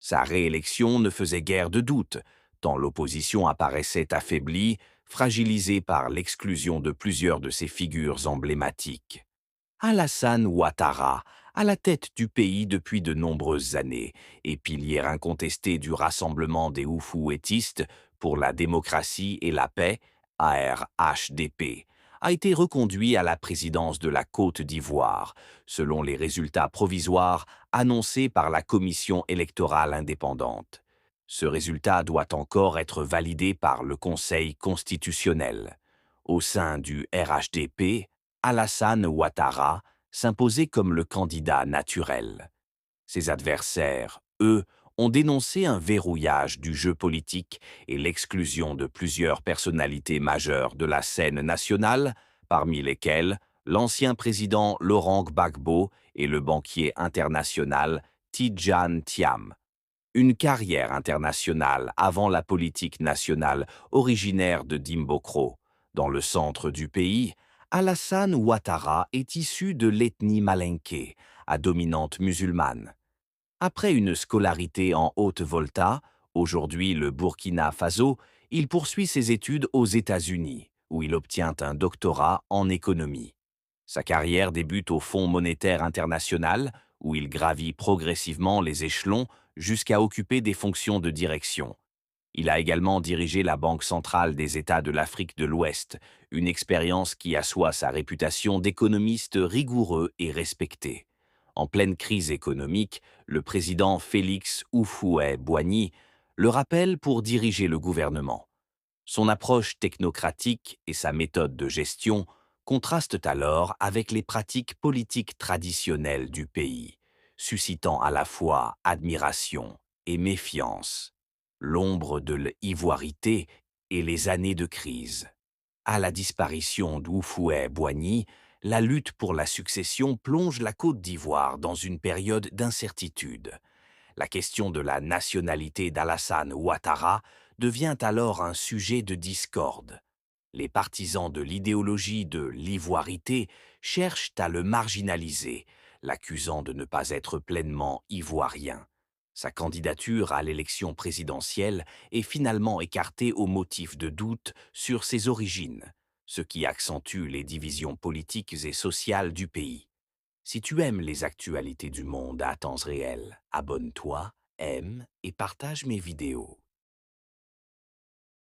Sa réélection ne faisait guère de doute, tant l'opposition apparaissait affaiblie, fragilisée par l'exclusion de plusieurs de ses figures emblématiques. Alassane Ouattara, à la tête du pays depuis de nombreuses années, et pilier incontesté du Rassemblement des Oufouettistes pour la démocratie et la paix, ARHDP, a été reconduit à la présidence de la Côte d'Ivoire, selon les résultats provisoires annoncés par la Commission électorale indépendante. Ce résultat doit encore être validé par le Conseil constitutionnel. Au sein du RHDP, Alassane Ouattara s'imposait comme le candidat naturel. Ses adversaires, eux, ont dénoncé un verrouillage du jeu politique et l'exclusion de plusieurs personnalités majeures de la scène nationale, parmi lesquelles l'ancien président Laurent Gbagbo et le banquier international Tidjane Thiam. Une carrière internationale avant la politique nationale originaire de Dimbokro. Dans le centre du pays, Alassane Ouattara est issu de l'ethnie malinké, à dominante musulmane. Après une scolarité en Haute-Volta, aujourd'hui le Burkina Faso, il poursuit ses études aux États-Unis, où il obtient un doctorat en économie. Sa carrière débute au Fonds monétaire international, où il gravit progressivement les échelons jusqu'à occuper des fonctions de direction. Il a également dirigé la Banque centrale des États de l'Afrique de l'Ouest, une expérience qui assoit sa réputation d'économiste rigoureux et respecté. En pleine crise économique, le président Félix Houphouët-Boigny le rappelle pour diriger le gouvernement. Son approche technocratique et sa méthode de gestion contrastent alors avec les pratiques politiques traditionnelles du pays, suscitant à la fois admiration et méfiance. L'ombre de l'ivoirité et les années de crise. À la disparition d'Houphouët-Boigny, la lutte pour la succession plonge la Côte d'Ivoire dans une période d'incertitude. La question de la nationalité d'Alassane Ouattara devient alors un sujet de discorde. Les partisans de l'idéologie de l'ivoirité cherchent à le marginaliser, l'accusant de ne pas être pleinement ivoirien. Sa candidature à l'élection présidentielle est finalement écartée au motif de doute sur ses origines, ce qui accentue les divisions politiques et sociales du pays. Si tu aimes les actualités du monde à temps réel, abonne-toi, aime et partage mes vidéos.